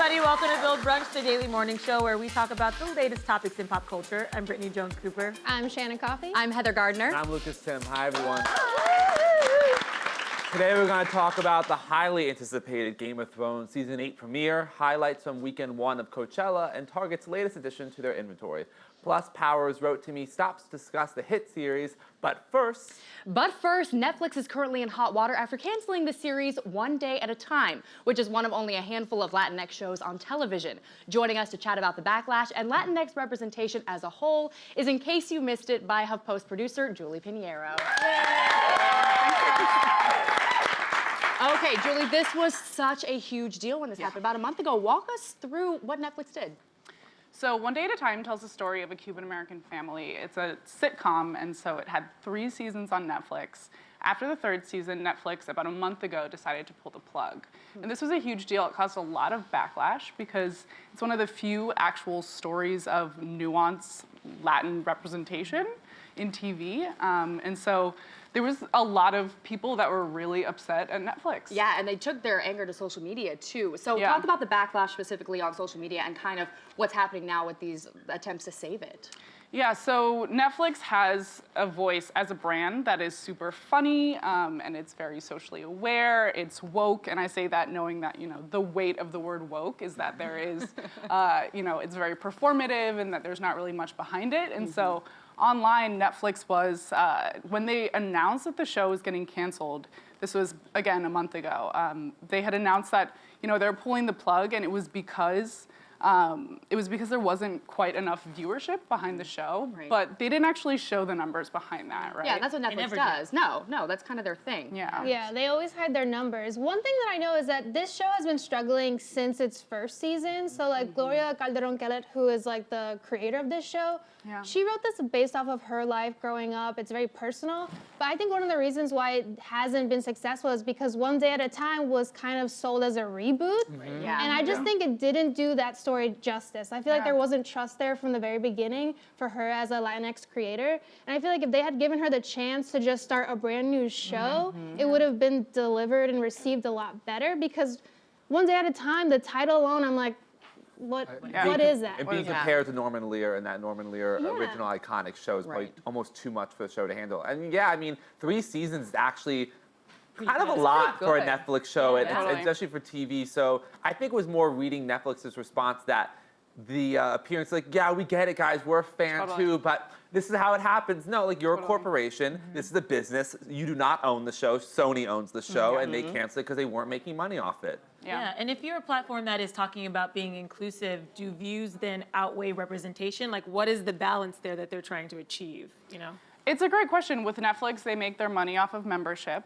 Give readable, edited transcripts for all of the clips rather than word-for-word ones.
everybody. Welcome to Build Brunch, the daily morning show where we talk about the latest topics in pop culture. I'm Brittany Jones-Cooper. I'm Shannon Coffey. I'm Heather Gardner. And I'm Lucas Tim. Hi, everyone. Today we're going to talk about the highly anticipated Game of Thrones Season 8 premiere, highlights from Weekend 1 of Coachella, and Target's latest addition to their inventory. Plus, Powers wrote to me stops to discuss the hit series, but first, Netflix is currently in hot water after canceling the series One Day at a Time, which is one of only a handful of Latinx shows on television. Joining us to chat about the backlash and Latinx representation as a whole is In Case You Missed It by HuffPost producer Julie Pinheiro. Okay, Julie, this was such a huge deal when this happened about a month ago. Walk us through what Netflix did. So One Day at a Time tells the story of a Cuban-American family. It's a sitcom, and so it had 3 seasons on Netflix. After the 3rd season, Netflix, about a month ago, decided to pull the plug. And this was a huge deal. It caused a lot of backlash because it's one of the few actual stories of nuanced Latin representation in TV. And so there was a lot of people that were really upset at Netflix. Yeah, and they took their anger to social media too. So talk about the backlash specifically on social media and kind of what's happening now with these attempts to save it. Yeah, so Netflix has a voice as a brand that is super funny, and it's very socially aware, it's woke, and I say that knowing that, the weight of the word woke is that there is, it's very performative and that there's not really much behind it, and so online, Netflix was, when they announced that the show was getting canceled, this was, again, a month ago, they had announced that, they're pulling the plug, and it was because there wasn't quite enough viewership behind the show, but they didn't actually show the numbers behind that, right? Yeah, that's what Netflix does. No, that's kind of their thing. Yeah, they always hide their numbers. One thing that I know is that this show has been struggling since its 1st season. So like Gloria Calderon-Kellett, who is like the creator of this show, she wrote this based off of her life growing up. It's very personal. But I think one of the reasons why it hasn't been successful is because One Day at a Time was kind of sold as a reboot. And I just think it didn't do that story justice. I feel like there wasn't trust there from the very beginning for her as a Latinx creator. And I feel like if they had given her the chance to just start a brand new show, it would have been delivered and received a lot better, because One Day at a Time, the title alone, I'm like, what is that? And being compared to Norman Lear and that Norman Lear original iconic show is probably almost too much for the show to handle. And 3 seasons is actually kind of a lot for a Netflix show, and especially for TV. So I think it was more reading Netflix's response that the appearance, like, yeah, we get it, guys, we're a fan too, but this is how it happens. No, like, you're a corporation, this is a business, you do not own the show, Sony owns the show, and they canceled it because they weren't making money off it. Yeah, and if you're a platform that is talking about being inclusive, do views then outweigh representation? Like, what is the balance there that they're trying to achieve, It's a great question. With Netflix, they make their money off of membership.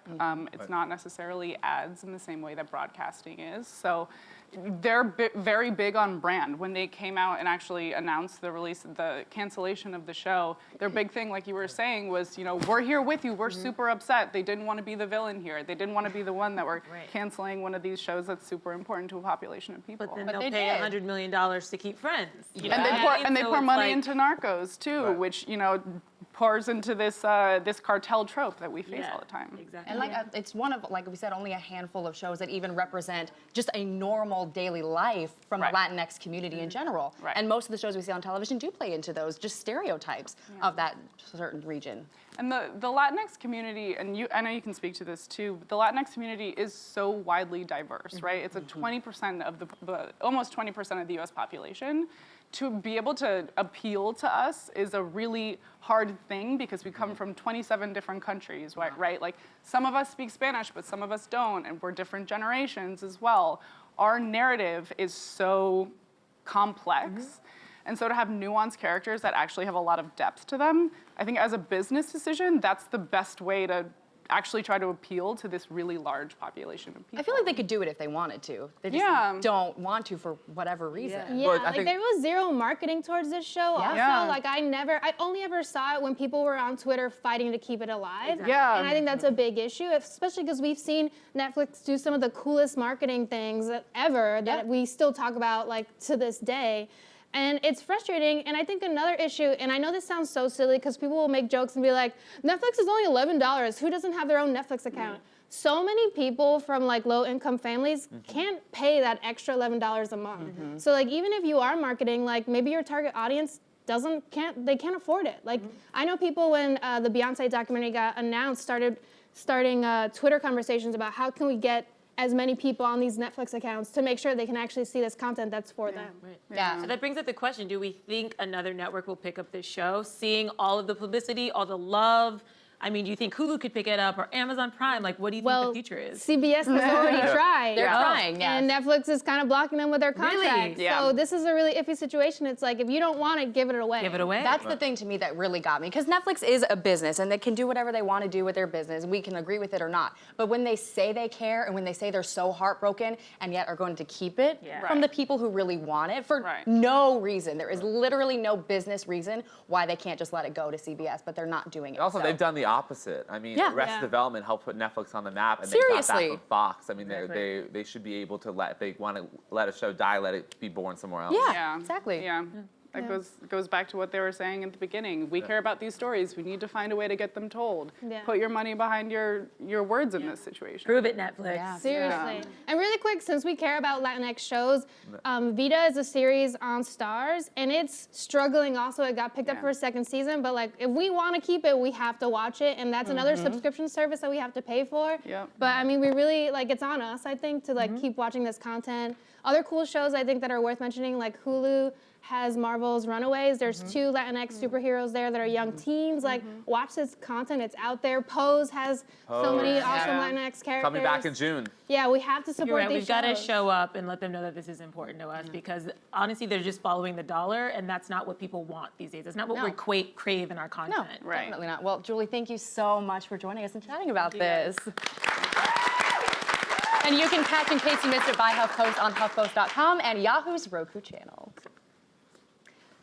It's not necessarily ads in the same way that broadcasting is. So they're very big on brand. When they came out and actually announced the cancellation of the show, their big thing, like you were saying, was, we're here with you. We're super upset. They didn't want to be the villain here. They didn't want to be the one that were canceling one of these shows that's super important to a population of people. But then they'll pay $100 million to keep friends. And they pour money into Narcos too, which pours into this this cartel trope that we face all the time. Exactly. And it's one of, like we said, only a handful of shows that even represent just a normal daily life from the Latinx community in general. And most of the shows we see on television do play into those just stereotypes of that certain region. And the Latinx community, and I know you can speak to this too, but the Latinx community is so widely diverse, right? It's a 20% of almost 20% of the US population. To be able to appeal to us is a really hard thing because we come from 27 different countries, right? Like, some of us speak Spanish, but some of us don't, and we're different generations as well. Our narrative is so complex. And so to have nuanced characters that actually have a lot of depth to them, I think as a business decision, that's the best way to actually try to appeal to this really large population of people. I feel like they could do it if they wanted to. They just don't want to for whatever reason. Yeah, like there was zero marketing towards this show. Also, like I only ever saw it when people were on Twitter fighting to keep it alive. Yeah. And I think that's a big issue, especially because we've seen Netflix do some of the coolest marketing things ever that we still talk about like to this day. And it's frustrating, and I think another issue, and I know this sounds so silly because people will make jokes and be like, Netflix is only $11. Who doesn't have their own Netflix account? so many people from like low income families can't pay that extra $11 a month. So like even if you are marketing, like maybe your target audience can't afford it. Like I know people when the Beyonce documentary got announced starting Twitter conversations about how can we get as many people on these Netflix accounts to make sure they can actually see this content that's for them. Right. Yeah. So that brings up the question, do we think another network will pick up this show, seeing all of the publicity, all the love? I mean, do you think Hulu could pick it up or Amazon Prime? Like, what do you think the future is? CBS has already tried. They're trying, yes. And Netflix is kind of blocking them with their contract. Yeah. So this is a really iffy situation. It's like, if you don't want it, give it away. Give it away. That's the thing to me that really got me, because Netflix is a business and they can do whatever they want to do with their business. We can agree with it or not. But when they say they care and when they say they're so heartbroken and yet are going to keep it from the people who really want it for no reason. There is literally no business reason why they can't just let it go to CBS, but they're not doing it. Also, they've done the opposite. I mean, Arrested Development helped put Netflix on the map, and they got that from Fox. I mean, they should be able to if they want to let a show die, let it be born somewhere else. Yeah, exactly. Yeah. That goes back to what they were saying at the beginning. We care about these stories. We need to find a way to get them told. Yeah. Put your money behind your words in this situation. Prove it, Netflix. Yeah. Seriously. And really quick, since we care about Latinx shows, Vida is a series on Stars, and it's struggling also. It got picked up for a second season, but like if we want to keep it, we have to watch it, and that's another subscription service that we have to pay for. Yep. But I mean, we really, like, it's on us, I think, to like keep watching this content. Other cool shows I think that are worth mentioning, like Hulu has Marvel's Runaways. There's 2 Latinx superheroes there that are young teens. Like, watch this content. It's out there. Pose has so many awesome Latinx characters. Coming back in June. Yeah, we have to support You're right. these We've got to shows. show up and let them know that this is important to us because honestly, they're just following the dollar, and that's not what people want these days. That's not what we crave in our content. No, definitely not. Well, Julie, thank you so much for joining us and chatting about this. And you can catch In Case You Missed It by HuffPost on HuffPost.com and Yahoo's Roku channel.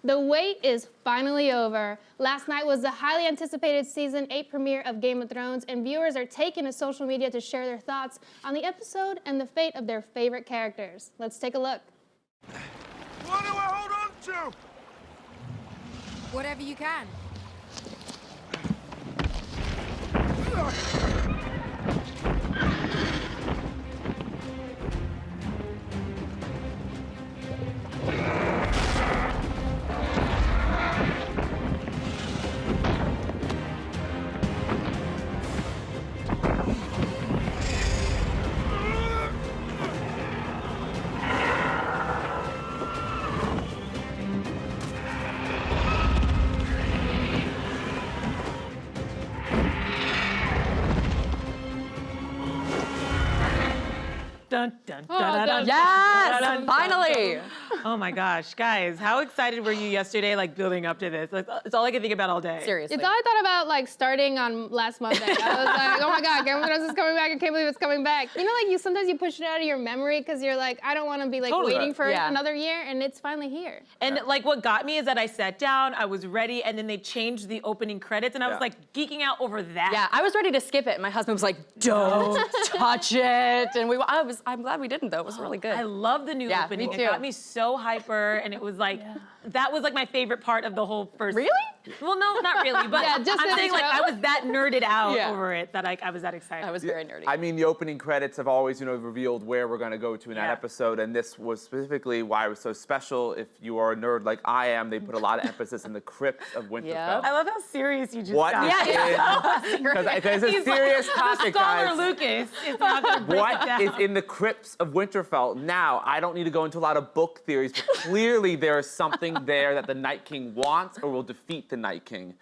The wait is finally over. Last night was the highly anticipated season 8 premiere of Game of Thrones, and viewers are taking to social media to share their thoughts on the episode and the fate of their favorite characters. Let's take a look. What do I hold on to? Whatever you can. Dun, dun, dun, dun, dun, Yes, dun, dun, finally. Oh my gosh, guys, how excited were you yesterday, like building up to this? Like, it's all I can think about all day. Seriously. It's all I thought about, like, starting on last Monday. I was like, oh my God, Game of Thrones is coming back. I can't believe it's coming back. You know, like, sometimes you push it out of your memory because you're like, I don't want to be, like, Totally. waiting for Yeah. another year, and it's finally here. And like what got me is that I sat down, I was ready, and then they changed the opening credits, and I was like geeking out over that. Yeah, I was ready to skip it. My husband was like, don't touch it. And I'm glad we didn't, though. It was really good. I love the new Yeah, opening. me It too. got me so hyper, and it was like, that was like my favorite part of the whole first. Really? Well, no, not really, but Yeah, just I'm the saying like intro. I was that nerded out Yeah. over it that I was that excited. I was very nerdy. I mean, the opening credits have always, revealed where we're going to go to in that episode, and this was specifically why it was so special. If you are a nerd like I am, they put a lot of emphasis in the crypts of Winterfell. Yep. I love how serious you just What got. is because it's a He's serious like, topic, the scholar guys. Lucas is not going to break it What down. is in the crypts of Winterfell? Now, I don't need to go into a lot of book theories, but clearly there is something there that the Night King wants or will defeat the Night King.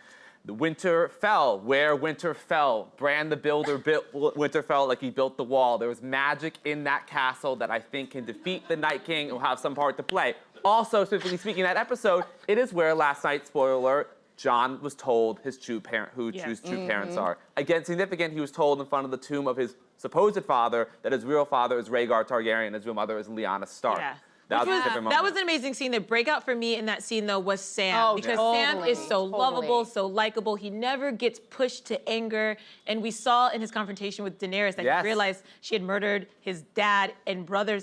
The Winterfell, where Winterfell. Bran the Builder built Winterfell like he built the wall. There was magic in that castle that I think can defeat the Night King and will have some part to play. Also, specifically speaking, that episode, it is where last night, spoiler alert, Jon was told his true parent, who his true parents are. Again, significant, he was told in front of the tomb of his supposed father that his real father is Rhaegar Targaryen, his real mother is Lyanna Stark. Yeah. That was a different moment. That was an amazing scene. The breakout for me in that scene, though, was Sam. Oh, because Sam totally, is so lovable, totally. so likable. He never gets pushed to anger. And we saw in his confrontation with Daenerys that he realized she had murdered his dad and brother,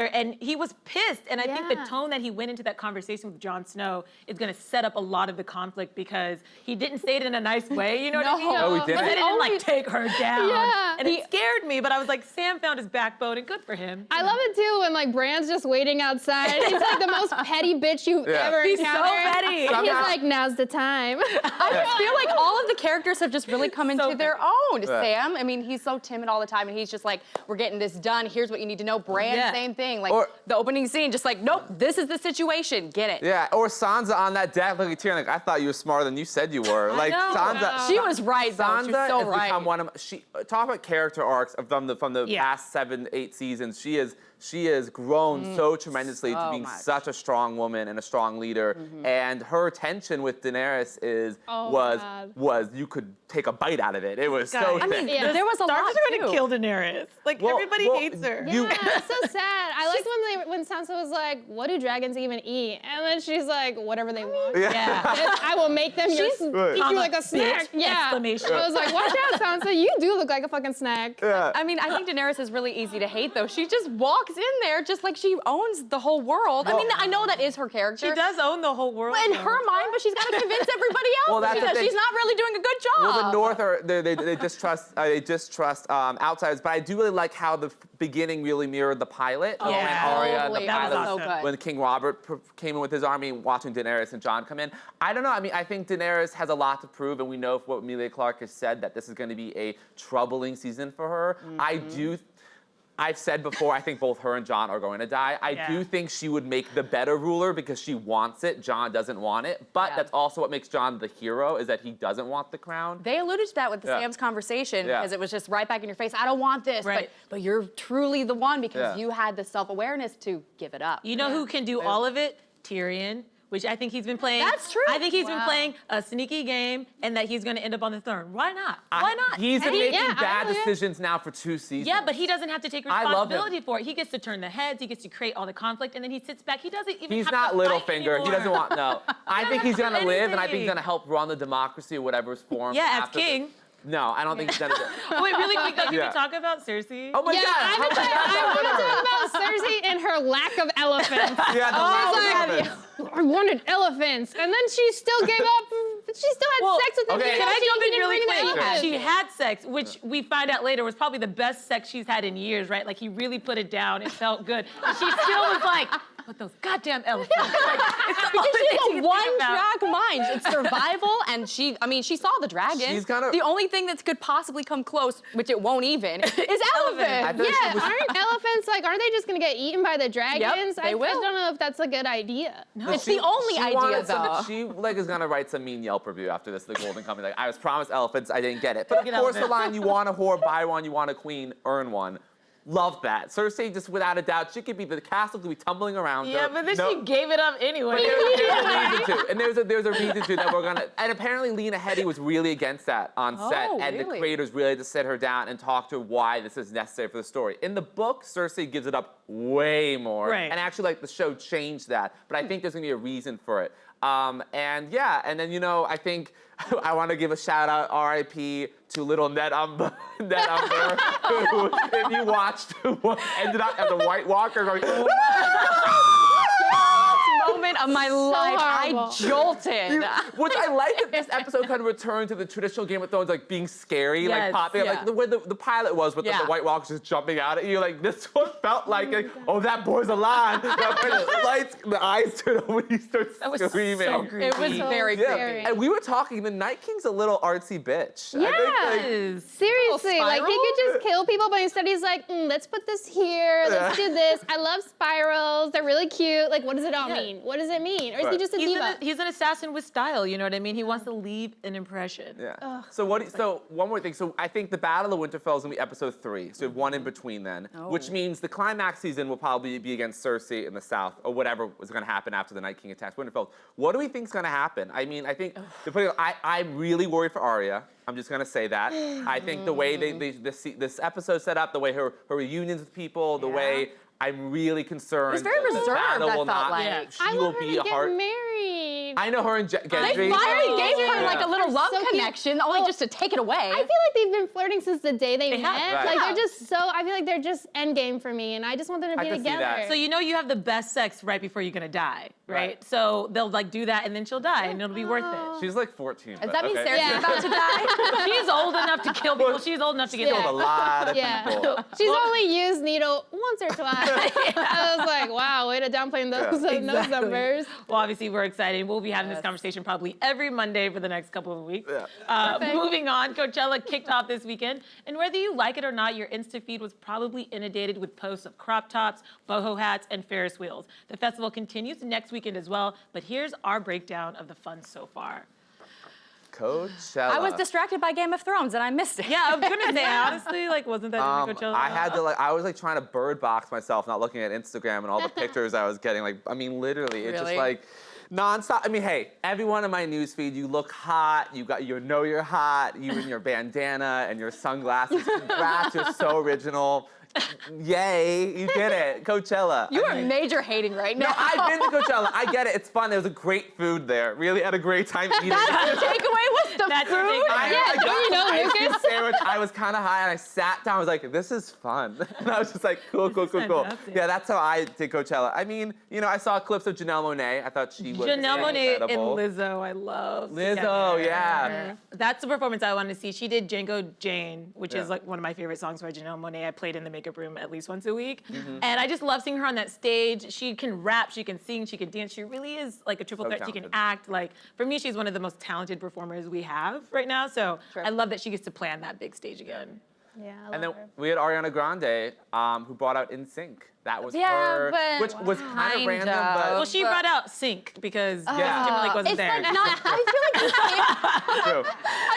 and he was pissed. And I think the tone that he went into that conversation with Jon Snow is going to set up a lot of the conflict because he didn't say it in a nice way, you know what I mean? No, he He didn't. didn't like take her down. Yeah. And it scared me, but I was like, Sam found his backbone and good for him. I love it too when like Bran's just waiting outside. He's like the most petty bitch you've ever He's so encountered. petty. And he's like, now's the time. I feel like all of the characters have just really come into So their own. Yeah. Sam, I mean, he's so timid all the time, and he's just like, we're getting this done. Here's what you need to know. Bran, same thing. Like the opening scene, just like, nope, this is the situation. Get it. Yeah, or Sansa on that deck looking at Tyrion like, I thought you were smarter than you said you were. Like Sansa. She was right, though. She was Sansa so has right. become one of talk about character arcs from the past 7-8 seasons. She has grown so tremendously to being such a strong woman and a strong leader. And her tension with Daenerys was you could take a bite out of it. It was so. I mean, Yeah. there was a lot, Stark's going to too. kill Daenerys. Like, everybody hates her. Yeah, it's so sad. I liked when Sansa was like, what do dragons even eat? And then she's like, whatever they want. Yeah. I will make them eat you like a snack. Yeah. Exclamation. I was like, watch out, Sansa. You do look like a fucking snack. I mean, I think Daenerys is really easy to hate, though. She just walks in there just like she owns the whole world. I mean, I know that is her character. She does own the whole world. In her mind, but she's got to convince everybody else Well, that's the because thing. she's not really doing a good job. Well, the North they distrust outsiders, but I do really like how the beginning really mirrored the pilot. When Arya and the Totally. That was pilot, so good. when King Robert came in with his army, watching Daenerys and Jon come in. I don't know. I mean, I think Daenerys has a lot to prove, and we know what Emilia Clarke has said that this is going to be a troubling season for her. I've said before, I think both her and Jon are going to die. I do think she would make the better ruler because she wants it. Jon doesn't want it. But that's also what makes Jon the hero, is that he doesn't want the crown. They alluded to that with the Sam's conversation because it was just right back in your face. I don't want this, but you're truly the one because you had the self-awareness to give it up. You know who can do all of it? Tyrion. Which I think he's been playing. That's true. I think he's been playing a sneaky game and that he's going to end up on the throne. Why not? Why not? He's been making bad decisions now for 2 seasons. Yeah, but he doesn't have to take I love him. responsibility for it. He gets to turn the heads. He gets to create all the conflict, and then he sits back. He doesn't even He's have not to fight Littlefinger. anymore. He doesn't want, no. I think he's going to live, and I think he's anything. going to help run the democracy or whatever's formed. Yeah, as after king. No, I don't think he's going to do Oh, wait, really quick, though, can Yeah. we talk about Cersei? Oh my Yeah, God. I want to talk about Cersei and her lack of elephants. Yeah, the I was like, I wanted elephants, and then she still gave up. She still had sex with the okay. dude. Can Can I She jump in didn't really bring the quick? elephants. She had sex, which we find out later was probably the best sex she's had in years, right? Like, he really put it down. It felt good. But she still was like, but those goddamn elephants. Like, it's the Because only thing she's she a can think about. one-track mind. It's survival, and she saw the dragon. She's gonna- The only thing that could possibly come close, which it won't even, is elephants. I feel like Yeah, she was- aren't elephants aren't they just gonna get eaten by the dragons? they will. I don't know if that's a good idea. It's the only she idea, wanted though. She is gonna write some mean Yelp review after this. The Golden Company, like, I was promised elephants, I didn't get it. But of Get course, the elephant. line, you want a whore, buy one. You want a queen, earn one. Love that. Cersei, just without a doubt, she could be, the castle could be tumbling around Yeah, her. but then No- she gave it up anyway. But there's a reason to, and there's a reason to that we're gonna. And apparently, Lena Headey was really against that on set, and the really? creators really had to sit her down and talk to her why this is necessary for the story. In the book, Cersei gives it up way more, Right. and actually, like the show changed that. But I think there's gonna be a reason for it. And I think I want to give a shout out, R.I.P. to little Ned Umber, who, if you watched, ended up as a White Walker going. Moment of my life, horrible. I jolted. Which I like that this episode kind of returned to the traditional Game of Thrones, like being scary, like Yes, popping, yeah. like the way the pilot was with the White Walkers just jumping out at you. Like this one felt like, oh, that boy's alive. The lights, the eyes turn over, when he starts That was screaming. so creepy. It was very Yeah, creepy. and we were talking. The Night King's a little artsy bitch. Yeah. I think, like, Seriously, like he spiral? could just kill people, but instead he's like, let's put this here, let's do this. I love spirals, they're really cute. Like, what does it all mean? What does it mean? Or is he Right. just a diva? He's an assassin with style, you know what I mean? He wants to leave an impression. Yeah. So one more thing. So I think the Battle of Winterfell is gonna be episode 3. So we have one in between then, which means the climax season will probably be against Cersei in the South or whatever was gonna happen after the Night King attacks Winterfell. What do we think is gonna happen? I mean, I think I'm really worried for Arya. I'm just gonna say that. I think the way this episode set up, the way her reunions with people, the way I'm really concerned. It was very that the reserved, battle I will felt not. like. She I will want her be to a get hard. married. I know her and They Gendry. finally gave her like a little They're love so cute. connection, only just to take it away. I feel like they've been flirting since the day they met. have. Right. Like Yeah. they're just so. I feel like they're just endgame for me, and I just want them to I be can see together. that. So you know you have the best sex right before you're gonna die, right? Right. So they'll like do that and then she'll die and it'll be worth it. She's like 14. Does but that mean okay. Sarah's Yeah. about to die? She's old enough to kill people. She's old enough to get Yeah. Killed a lot of Yeah. people. She's only used needle once or twice. I was like, wow, way to downplay those, those Exactly. numbers. Well, obviously, we're excited. We'll be having this conversation probably every Monday for the next couple of weeks. Moving on, Coachella kicked off this weekend. And whether you like it or not, your Insta feed was probably inundated with posts of crop tops, boho hats, and Ferris wheels. The festival continues next weekend as well, but here's our breakdown of the fun so far. Coachella. I was distracted by Game of Thrones and I missed it. Yeah, I'm gonna say, honestly, like, wasn't that during Coachella? I had to I was like trying to bird box myself, not looking at Instagram and all the pictures I was getting. Like, I mean, literally, it's just Really? like nonstop. I mean, hey, everyone in my newsfeed, you look hot. You know you're hot. You in your bandana and your sunglasses. Congrats, you're so original. Yay, you did it, Coachella. You I are mean, major hating right No, now. I've been to Coachella. I get it. It's fun. There was a great food there. Really had a great time eating. That's the takeaway was the That's the food. takeaway. I got you know, an ice cream Lucas. sandwich. I was kind of high, and I sat down. I was like, "This is fun," and I was just like, "Cool, cool, cool, cool." fantastic. Yeah, that's how I did Coachella. I mean, you know, I saw clips of Janelle Monáe. I thought she was Janelle Monáe and incredible. Lizzo, I love. Lizzo, together. yeah. That's the performance I wanted to see. She did Django Jane, which is Yeah. like one of my favorite songs by Janelle Monáe. I played in the makeup room at least once a week. Mm-hmm. And I just love seeing her on that stage. She can rap, she can sing, she can dance. She really is like a triple So threat. She can talented. act. Like, for me, she's one of the most talented performers we have right now. So Sure. I love that she gets to play on that big stage again. Yeah, I love And then her. we had Ariana Grande, who brought out In Sync. That was Yeah, her, but which was kind of kind random, of. but Well, she But- brought out Sync because Yeah. Timberlake wasn't It's there. like not, I feel like you can't, true.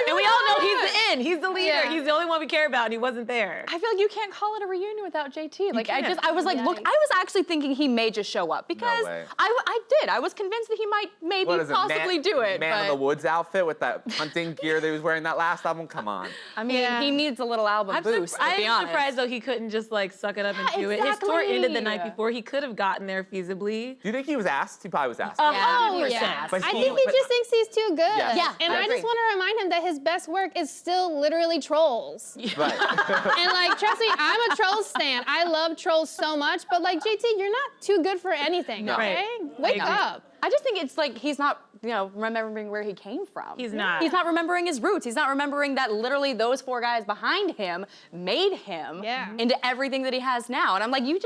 And we all know he's the in. He's the leader. Yeah. He's the only one we care about, and he wasn't there. I feel like you can't call it a reunion without JT. Like I can't. was like, look, Yikes. I was actually thinking he may just show up because way. I did. I was convinced that he might maybe What is it, possibly do it. Man but in the Woods outfit with that hunting gear that he was wearing that last album? Come on. I mean, Yeah. he needs a little album boost. To be I'm honest. surprised though he couldn't just like suck it up and Yeah, do it. His tour ended the night exactly. before. He could have gotten there feasibly. Do you think he was asked? He probably was asked. Yeah, Oh, 100%. yeah. But I he- think he but- just thinks he's too good. Yeah. Yeah, And I I just agree. want to remind him that his best work is still literally trolls. Right. And like, trust me, I'm a troll stan. I love trolls so much, but like, JT, you're not too good for anything, No. okay? Right. Wake I agree. up. I just think it's like he's not, remembering where he came from. He's not. He's not remembering his roots. He's not remembering that literally those four guys behind him made him Yeah. into everything that he has now. And I'm like, you like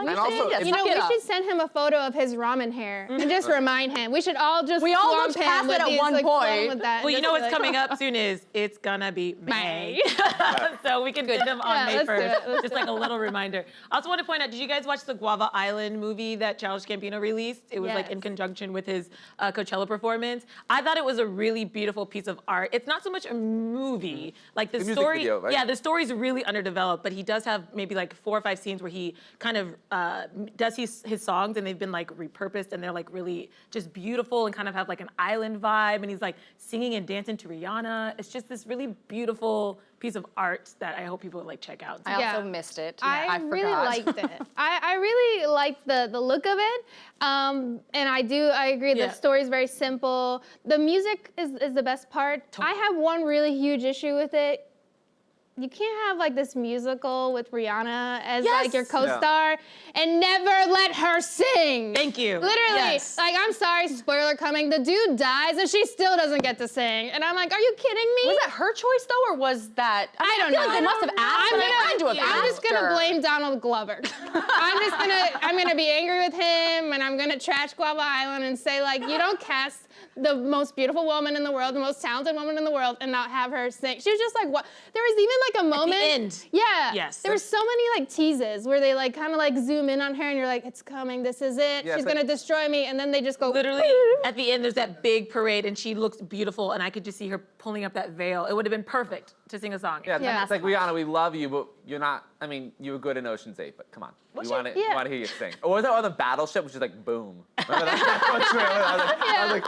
And you also, said, if- You know, suck we it up. should send him a photo of his ramen hair and just remind him. We should all just We all swamp looked him past with it at these, one like, point. swamp with that. Well, you Just know be what's like, coming up soon is it's gonna be May. May. So we can send him on Yeah, May let's do 1st. it. Let's Just do like a little reminder. I also want to point out, did you guys watch the Guava Island movie that Childish Gambino released? It was like in Yes. conjunction with his Coachella performance. I thought it was a really beautiful piece of art. It's not so much a movie. Like the A music story, video, right? yeah, the story's really underdeveloped, but he does have maybe like 4 or 5 scenes where he kind of does his songs and they've been like repurposed and they're like really just beautiful and kind of have like an island vibe. And he's like singing and dancing to Rihanna. It's just this really beautiful piece of art that I hope people would like check out. I Yeah. also missed it. I really forgot. liked it. I really liked the look of it. And I agree, Yeah. the story is very simple. The music is the best part. I have one really huge issue with it. You can't have like this musical with Rihanna as like your Yes! co-star and never let her sing. Thank you. Literally, Yes. like I'm sorry, spoiler coming. The dude dies and she still doesn't get to sing. And I'm like, are you kidding me? Was that her choice though, or was that? I don't feel know. Like they must have asked. I'm but I had to have just asked gonna her. blame Donald Glover. I'm gonna be angry with him, and I'm gonna trash Guava Island and say like, you don't cast the most beautiful woman in the world, the most talented woman in the world, and not have her sing. She was just like, what? There was even like a moment. end. Yeah. Yes. There were so many like teases where they like kind of like zoom in on her, and you're like, it's coming. This is it. Yeah, She's it's like- gonna destroy me, and then they just go Literally, at the end, there's that big parade, and she looks beautiful, and I could just see her pulling up that veil. It would have been perfect to sing a song. Yeah, Yeah. it's like Rihanna, we love you, but you're not. I mean, you were good in Ocean's 8, but come on, we want to Yeah. hear you sing. Or was that on the Battleship, which is like boom? Remember that? I was like,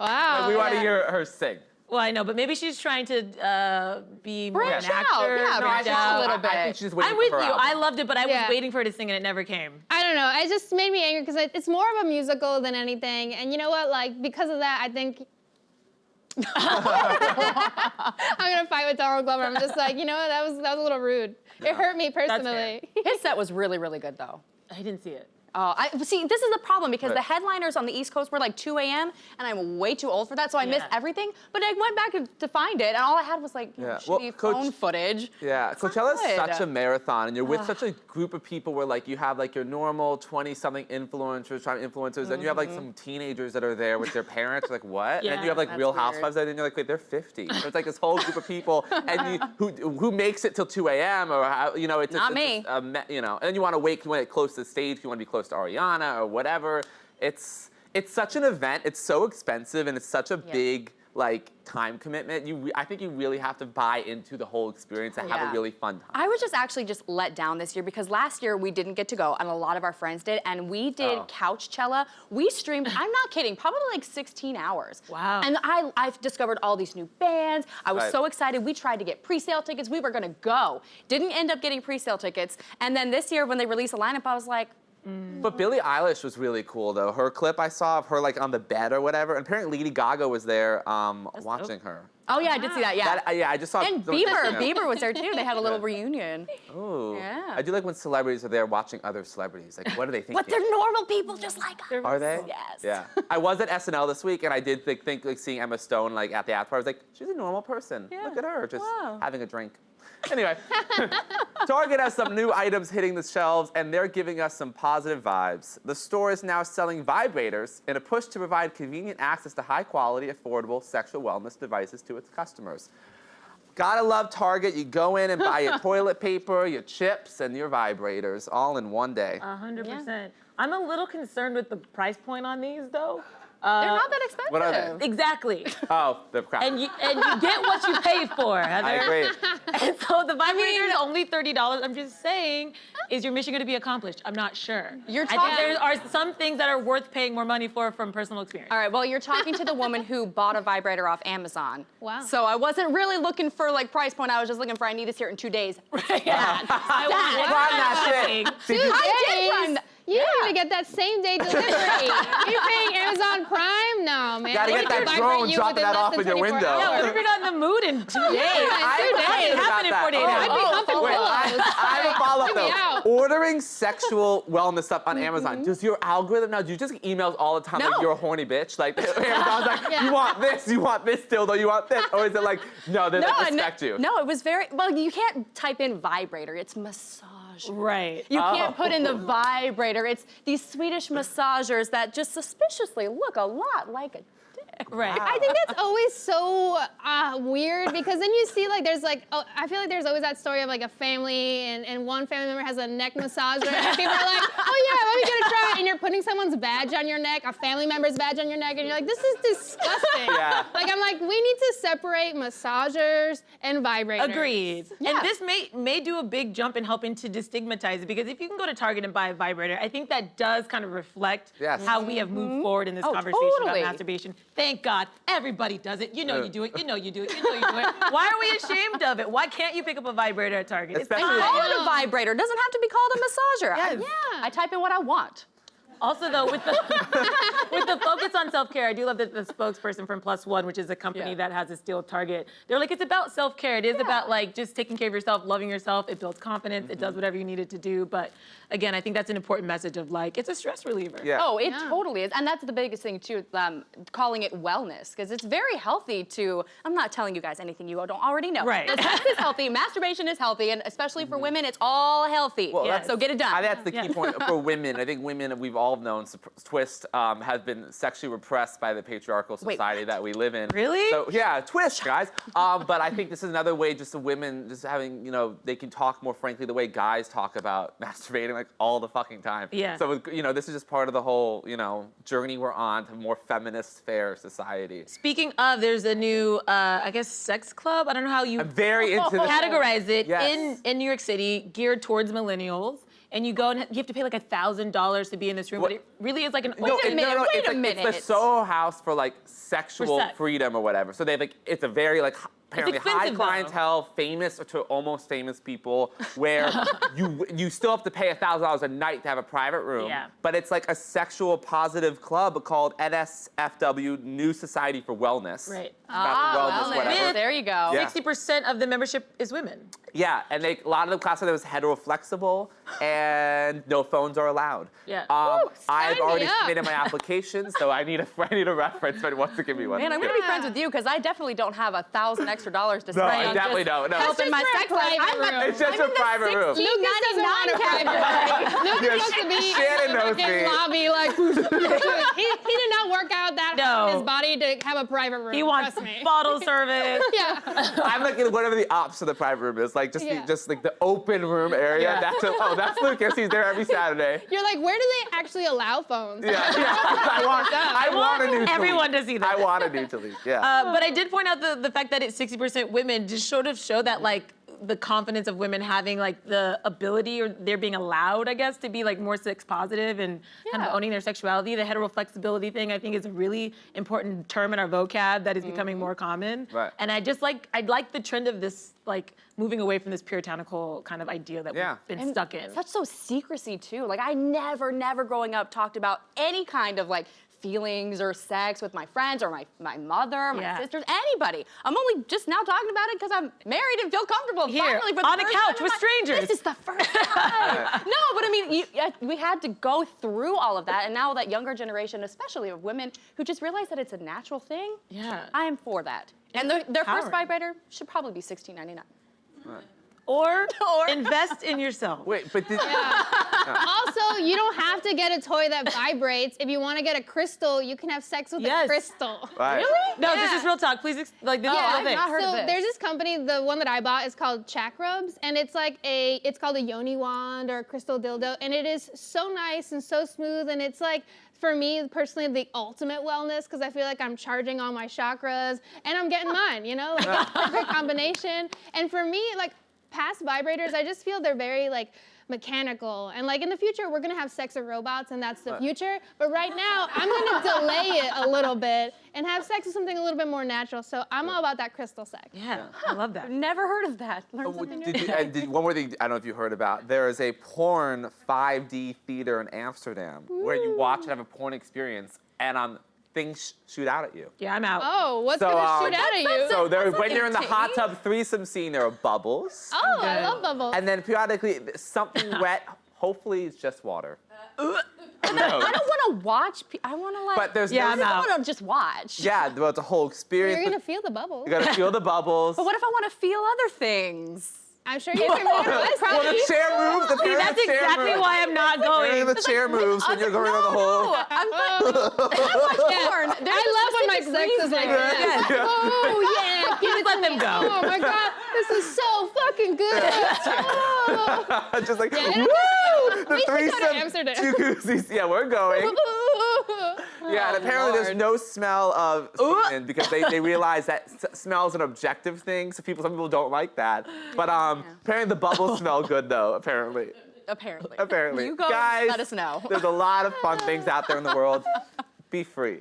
Wow. we want to yeah. hear her sing. Well, I know, but maybe she's trying to be more Branch an out, actor. yeah, branch out a little bit. I think she's just waiting I'm for with her you. album. I loved it, but I was Yeah. waiting for her to sing and it never came. I don't know. It just made me angry because it's more of a musical than anything. And you know what? Like, because of that, I think I'm gonna fight with Donald Glover. I'm just like, you know what? That was a little rude. It hurt me personally. His set was really, really good though. I didn't see it. See, this is the problem because Right. the headliners on the East Coast were like 2 a.m. and I'm way too old for that, so I missed Yeah. everything. But I went back to find it, and all I had was like Yeah. Well, shitty Coach- phone footage. Yeah, not Coachella's good. such a marathon, and you're with such a group of people where like you have like your normal 20-something influencers, then you have like some teenagers that are there with their parents, like what? Yeah, and you have like that's Real weird. Housewives there, and you're like, wait, they're 50. So it's like this whole group of people, and who makes it till 2 a.m. or how, you know, it's Not it's me. just you know, and you want to wait, you want to get close to the stage, you want to be close to Ariana or whatever. It's such an event. It's so expensive, and it's such a big like time commitment. I think you really have to buy into the whole experience and have Yeah. a really fun time. I was just actually just let down this year because last year we didn't get to go, and a lot of our friends did, and we did Coachella. We streamed, I'm not kidding, probably like 16 hours. Wow. And I've discovered all these new bands. I was Right. so excited. We tried to get pre-sale tickets. We were gonna go. Didn't end up getting pre-sale tickets. And then this year when they released a lineup, I was like, But Billie Eilish was really cool though. Her clip I saw of her like on the bed or whatever, and apparently Lady Gaga was there watching her. oh yeah, I did see that, yeah. Yeah, I just saw. And Bieber was there too. They had a little reunion. Ooh. Yeah. I do like when celebrities are there watching other celebrities. Like, what are they thinking? But they're normal people just like us. Are they? Yes. Yeah. I was at SNL this week, and I did think like seeing Emma Stone like at the after party. I was like, she's a normal person. Yeah. Look at her, just Wow. having a drink. Anyway, Target has some new items hitting the shelves, and they're giving us some positive vibes. The store is now selling vibrators in a push to provide convenient access to high-quality, affordable sexual wellness devices to its customers. Gotta love Target. You go in and buy your toilet paper, your chips, and your vibrators all in one day. 100%. I'm a little concerned with the price point on these, though. They're not that expensive. What are they? Exactly. Oh, the crap. And you get what you pay for, Heather. I agree. And so the vibrator is only $30. I'm just saying, is your mission going to be accomplished? I'm not sure. You're I think talking- there are some things that are worth paying more money for from personal experience. All right, well, you're talking to the woman who bought a vibrator off Amazon. Wow. So I wasn't really looking for like price point. I was just looking for I need this here in 2 days. Yeah. I Prime that shit. Did you- I did Days? find You don't even get that same day delivery. You're paying Amazon Prime? No, man. Gotta They get can that vibrate drone, you dropping within that less off than in your 24 window. Yeah, hours. what if you're not in the mood in 2 days? I It happened in 48 Oh, hours. I'd be humping Wait, pillows. I have a follow-up Get me though. out. Ordering sexual wellness stuff on Amazon, does your algorithm now, do you just get emails all the time like No. you're a horny bitch? Like Amazon's like, Yeah. you want this dildo, you want this? Or is it like, no, they like, respect you? No, it was very, well, you can't type in vibrator. It's massage. Right. You can't put in the vibrator. It's these Swedish massagers that just suspiciously look a lot like a dick. Right. I think that's always so weird because then you see like there's like I feel like there's always that story of like a family and one family member has a neck massager and people are like, oh yeah, let me get a try, and you're putting someone's badge on your neck, a family member's badge on your neck, and you're like, this is disgusting. Yeah. Like I'm like, we need to separate massagers and vibrators. Agreed. Yeah. And this may do a big jump in helping to destigmatize it, because if you can go to Target and buy a vibrator, I think that does kind of reflect Yes. how we have moved forward in this Oh, conversation totally. about masturbation. Thank God, everybody does it. You know you do it. You know you do it. You know you do it. Why are we ashamed of it? Why can't you pick up a vibrator at Target? It's Especially- fine. Call it a vibrator. It doesn't have to be called a massager. Yes. Yeah. I type in what I want. Also, though, with the focus on self-care, I do love that the spokesperson from Plus One, which is a company that has this deal with Target, they're like, it's about self-care. It is about like just taking care of yourself, loving yourself. It builds confidence. It does whatever you need it to do. But again, I think that's an important message of like, it's a stress reliever. Yeah. Oh, it totally is. And that's the biggest thing too, calling it wellness, because it's very healthy to, I'm not telling you guys anything you don't already know. Right. The sex is healthy, masturbation is healthy, and especially for women, it's all healthy. Well, that's- So get it done. I think that's the key Yeah. point for women. I think women, we've all known, Twist has been sexually repressed by the patriarchal society that we live in. Really? So yeah, Twist, guys. But I think this is another way just the women just having, they can talk more frankly the way guys talk about masturbating like all the fucking time. Yeah. So, this is just part of the whole, journey we're on to a more feminist, fair society. Speaking of, there's a new, I guess, sex club. I don't know how you I'm very into this. categorize it Yes. in New York City, geared towards millennials. and you go and you have to pay like $1,000 to be in this room, but it really is like an Wait a minute, wait a minute. It's the Soho House for like sexual sex. freedom or whatever. So they like it's a very like apparently high expensive, though. clientele, famous to almost famous people, where you still have to pay $1,000 a night to have a private room. Yeah. But it's like a sexual positive club called NSFW, New Society for Wellness. Right. About the wellness, whatever. There you go. Yeah. 60% of the membership is women. Yeah, and a lot of the classes was hetero-flexible, and no phones are allowed. Yeah. I've me already up. submitted my application, so I need a reference if anyone wants to give me one. Man, I'm gonna be friends with you because I definitely don't have $1,000 extra to spend No, I on definitely just don't. No. helping my sex life. It's just a private room. Lucas doesn't want a private room. Lucas Yes, wants to be Shannon in the knows fucking me. lobby like he did not work out that hard in his body to have a private room. He wants Trust me. bottle service. Yeah. I'm like in whatever the opposite of the private room is, like just like the open room area. Yeah. That's Lucas. He's there every Saturday. You're like, where do they actually allow phones? Yeah. I want a new everyone to see that. I want a new delete. Yeah. But I did point out the fact that it's 60% women just sort of show that like the confidence of women having like the ability or they're being allowed, I guess, to be like more sex positive and kind of owning their sexuality. The hetero flexibility thing, I think, is a really important term in our vocab that is becoming more common. Right. And I like the trend of this like moving away from this puritanical kind of idea that we've been stuck in. Such so secrecy too. Like I never growing up talked about any kind of like feelings or sex with my friends or my mother, my sisters, anybody. I'm only just now talking about it because I'm married and feel comfortable. Here, finally, for the on a first couch time in with my- strangers. This is the first time. No, but I mean, we had to go through all of that, and now that younger generation, especially of women, who just realize that it's a natural thing. Yeah. I am for that. And their first empowering. vibrator should probably be $16.99. Or invest in yourself. Wait, but did Also, you don't have to get a toy that vibrates. If you want to get a crystal, you can have sex with a crystal. Right. No, Yeah. this is real talk. Please, this is a real I've thing. not heard of So this. there's this company, the one that I bought is called Chakrubs, and it's like it's called a yoni wand or a crystal dildo, and it is so nice and so smooth, and it's like, for me personally, the ultimate wellness, because I feel like I'm charging all my chakras, and I'm getting mine, you know? Like, it's a perfect combination. And for me, like, past vibrators, I just feel they're very, like, mechanical. And like in the future, we're gonna have sex with robots and that's the future. But right now, I'm gonna delay it a little bit and have sex with something a little bit more natural. So I'm all about that crystal sex. Yeah, I love that. Never heard of that. Learn something new. One more thing, I don't know if you heard about. There is a porn 5D theater in Amsterdam where you watch and have a porn experience, and things shoot out at you. Yeah, I'm out. Oh, what's So, gonna shoot out at you? So when you're in the hot entertaining. tub threesome scene, there are bubbles. Oh, I love bubbles. And then periodically, something wet, hopefully it's just water. I don't want to watch. I want to like. But there's Yeah, I'm no, out. I want to just watch. yeah, well, it's a whole experience. You're gonna feel the bubbles. You gotta feel the bubbles. But what if I want to feel other things? I'm sure you can make it. Well, the chair moves. See, that's exactly why I'm not going. The chair moves when you're going on the hole. No, I'm fine. Porn. I love when my sex is like that. Yeah. Oh yeah, give it let to them me. go. Oh my god, this is so fucking good. Oh. Just like, Yeah, woo! The we should go to threesome Amsterdam. jacuzzis. Yeah, we're going. Yeah, and apparently there's no smell of semen because they realize that smell is an objective thing, so some people don't like that. But apparently the bubbles smell good though, apparently. Apparently. You go. Guys, Let us know. There's a lot of fun things out there in the world. Be free.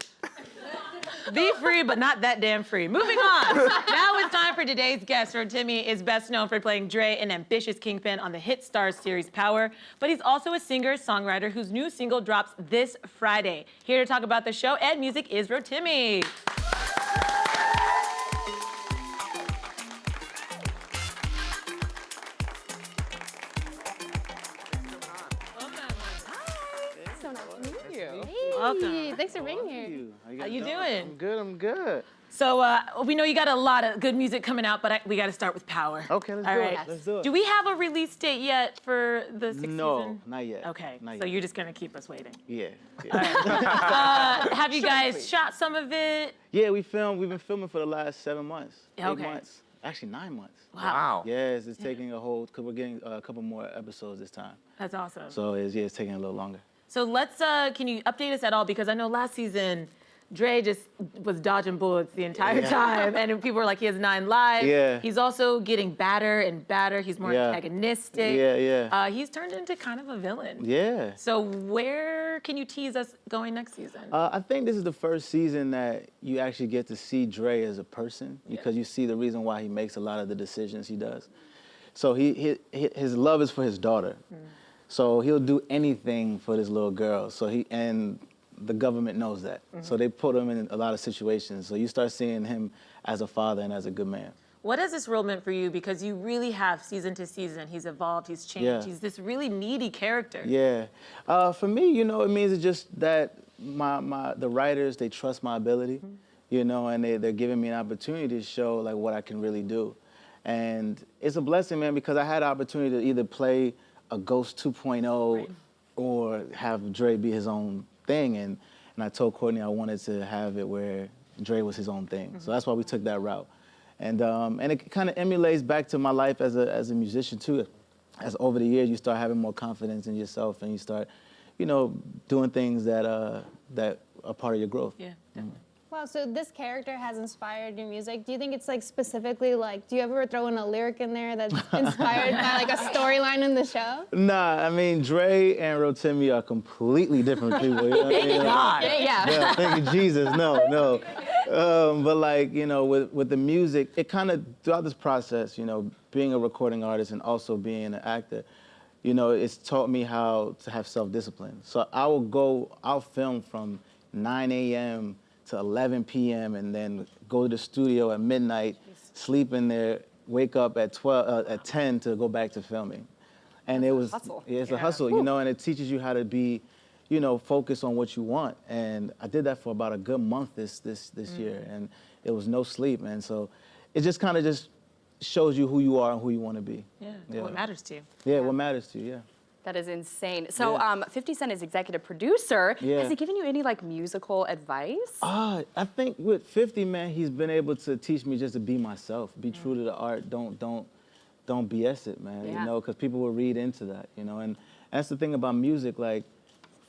Be free, but not that damn free. Moving on. Now it's time for today's guest. Timmy is best known for playing Dre, an ambitious kingpin on the hit Starz series Power. But he's also a singer-songwriter whose new single drops this Friday. Here to talk about the show and music is Timmy. Welcome. Hey, thanks for being here. How you doing? I'm good, I'm good. So we know you got a lot of good music coming out, but we got to start with Power. Okay, let's All do right. it. Let's do it. Do we have a release date yet for the sixth No, season? not yet. Okay, Not so yet. you're just gonna keep us waiting. Yeah. Have you guys shot some of it? Yeah, we've been filming for the last 7 months. Yeah, 8 okay. months. Actually 9 months. Wow. Yes, it's taking cause we're getting a couple more episodes this time. That's awesome. So it's taking a little longer. So let's, can you update us at all? Because I know last season, Dre just was dodging bullets the entire time, and people were like, he has 9 lives. Yeah. He's also getting badder and badder. He's more antagonistic. He's turned into kind of a villain. Yeah. So where can you tease us going next season? I think this is the first season that you actually get to see Dre as a person, because you see the reason why he makes a lot of the decisions he does. So his love is for his daughter. So he'll do anything for this little girl. And the government knows that. So they put him in a lot of situations. So you start seeing him as a father and as a good man. What has this role meant for you? Because you really have, season to season, he's evolved, he's changed. Yeah. He's this really needy character. Yeah. For me, it means it's just that the writers, they trust my ability, and they're giving me an opportunity to show like what I can really do. And it's a blessing, man, because I had the opportunity to either play a Ghost 2.0 or have Dre be his own thing. And I told Courtney I wanted to have it where Dre was his own thing. So that's why we took that route. And it kind of emulates back to my life as a musician too. As over the years you start having more confidence in yourself and you start, doing things that are part of your growth. Yeah, definitely. Wow, so this character has inspired your music. Do you think it's like specifically like, do you ever throw in a lyric in there that's inspired by like a storyline in the show? Nah, I mean, Dre and Rotimi are completely different people. You know what I mean? Yeah, thank you, Jesus. No. But like, with the music, it kind of, throughout this process, being a recording artist and also being an actor, it's taught me how to have self-discipline. So I'll film from 9 a.m. to 11 p.m. and then go to the studio at midnight, sleep in there, wake up at 10 to go back to filming. And That's it was, a hustle. it's a hustle, and it teaches you how to be, focus on what you want. And I did that for about a good month this year, and it was no sleep, man. So it just kind of just shows you who you are and who you want to be. Yeah, what matters to you. Yeah, what matters to you, yeah. That is insane. So 50 Cent is executive producer. Yeah. Has he given you any like musical advice? I think with 50, man, he's been able to teach me just to be myself, be true to the art. Don't BS it, man. Because people will read into that, And that's the thing about music. Like,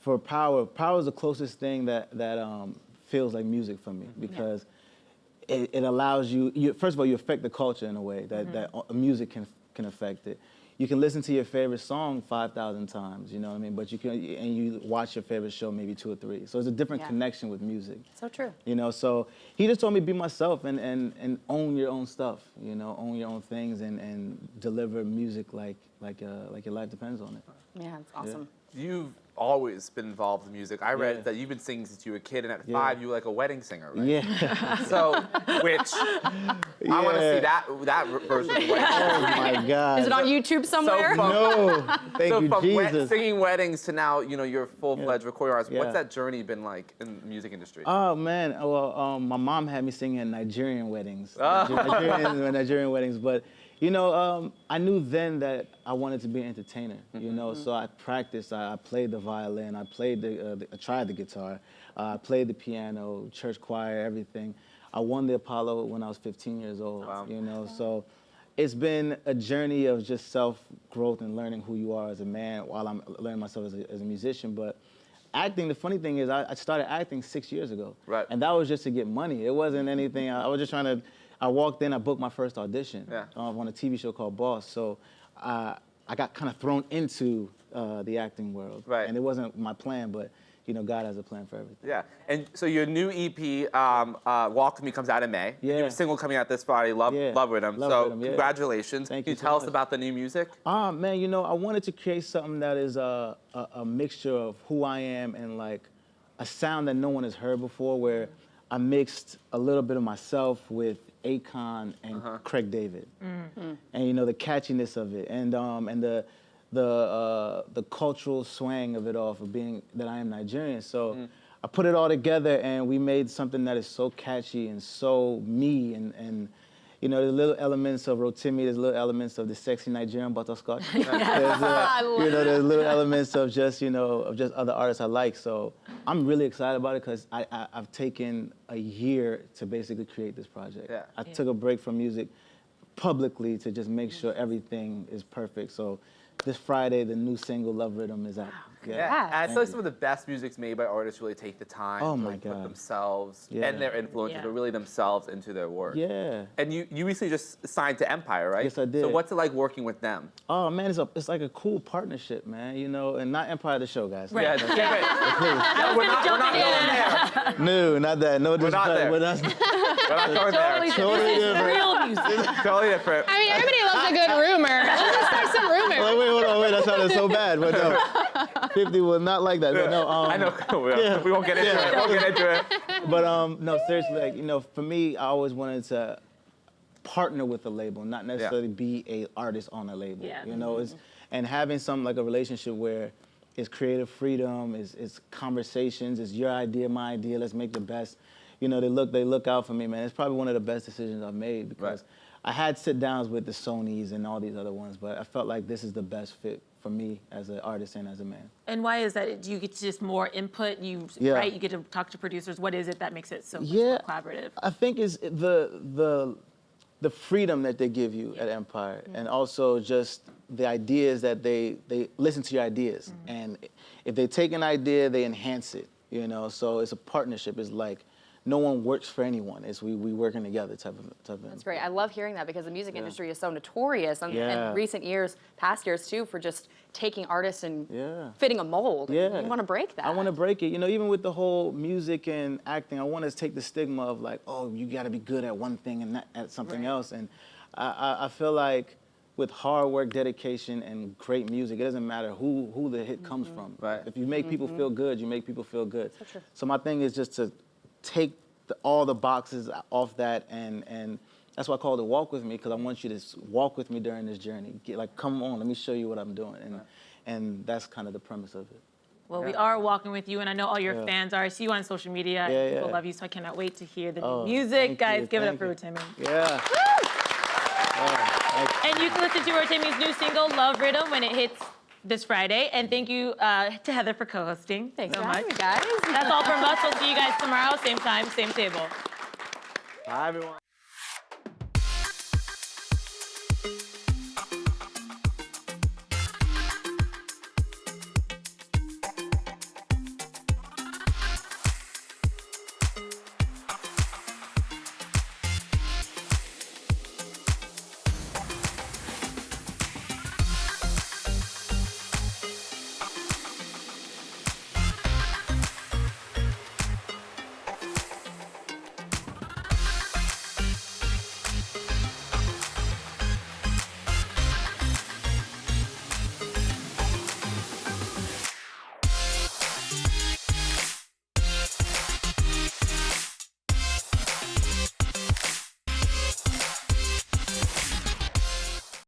for power is the closest thing that feels like music for me, because it allows you. First of all, you affect the culture in a way that music can affect it. You can listen to your favorite song 5,000 times, you know what I mean? But you watch your favorite show maybe 2 or 3. So it's a different connection with music. So true. So he just told me be myself and own your own stuff, own your own things and deliver music like your life depends on it. Yeah, it's awesome. You've always been involved in music. I read that you've been singing since you were a kid, and at 5 you were like a wedding singer, right? Yeah. So, which I want to see that version of the wedding. Oh my God. Is it on YouTube somewhere? No. Thank you, from Jesus. singing weddings to now, you're a full-fledged recording artist. What's that journey been like in the music industry? Oh man, well, my mom had me singing at Nigerian weddings. Nigerian weddings, but I knew then that I wanted to be an entertainer. So I practiced. I played the violin. I played I tried the guitar. I played the piano, church choir, everything. I won the Apollo when I was 15 years old. Wow. So it's been a journey of just self-growth and learning who you are as a man while I'm learning myself as a musician. But acting, the funny thing is, I started acting 6 years ago. Right. And that was just to get money. It wasn't anything. I was just trying to. I walked in, I booked my first audition on a TV show called Boss. So I got kind of thrown into the acting world. Right. And it wasn't my plan, but God has a plan for everything. Yeah. And so your new EP, Walk With Me, comes out in May. Yeah. Your single coming out this Friday, Love Rhythm. Love Rhythm, yeah. Congratulations. Thank Can you you so tell us much. about the new music? Man, I wanted to create something that is a mixture of who I am and like a sound that no one has heard before, where I mixed a little bit of myself with Akon and Craig David, and the catchiness of it, and the cultural swang of it all, for being that I am Nigerian. So I put it all together, and we made something that is so catchy and so me, and there's little elements of Rotimi, there's little elements of the sexy Nigerian butterscotch. There's little elements of just other artists I like. So I'm really excited about it because I've taken a year to basically create this project. Yeah. I took a break from music publicly to just make sure everything is perfect. So this Friday, the new single, Love Rhythm, is out. Yeah. And so some of the best music's made by artists really take the time Oh to my like, put God. themselves Yeah. and their influences, but really themselves into their work. Yeah. And you recently just signed to Empire, right? Yes, I did. So what's it like working with them? Oh man, it's like a cool partnership, man. You know, and not Empire the Show, guys. Yeah, we're not going there. No, not that. No disrespect. there. We're not, We're not going there. totally different. Real music. Totally different. I mean, everybody loves a good rumor. Let's just start some rumors. Wait, hold on, that sounded so bad. But no, 50 was not like that. But no, I know. We won't get into it. We'll get into it. But no, seriously, like, you know, for me, I always wanted to partner with a label, not necessarily be a artist on a label. Yeah. You know, and having some like a relationship where it's creative freedom, it's conversations, it's your idea, my idea. Let's make the best. You know, they look out for me, man. It's probably one of the best decisions I've made because I had sit downs with the Sonys and all these other ones, but I felt like this is the best fit for me as an artist and as a man. And why is that? Do you get just more input? You right? You get to talk to producers. What is it that makes it so much more collaborative? I think it's the freedom that they give you at Empire, and also just the ideas that they listen to your ideas, and if they take an idea, they enhance it. You know, so it's a partnership. It's like no one works for anyone. It's we working together type of. That's great. I love hearing that because the music industry is so notorious in recent years, past years too, for just taking artists and fitting a mold. Yeah. You want to break that. I want to break it. You know, even with the whole music and acting, I want to take the stigma of like, oh, you got to be good at one thing and not at something else. And I feel like with hard work, dedication, and great music, it doesn't matter who the hit comes from. Right. If you make people feel good, you make people feel good. So true. So my thing is just to take all the boxes off that, and that's why I call it Walk With Me, because I want you to walk with me during this journey. Come on, let me show you what I'm doing. And that's kind of the premise of it. Well, we are walking with you, and I know all your fans are. I see you on social media. Yeah, People yeah. love you, so I cannot wait to hear the new music. Guys, give it up for Rotimi. Yeah. And you can listen to Rotimi's new single, Love Rhythm, when it hits this Friday. And thank you to Heather for co-hosting. Thanks so for much. having me, guys. That's all from us. We'll see you guys tomorrow, same time, same table. Bye, everyone.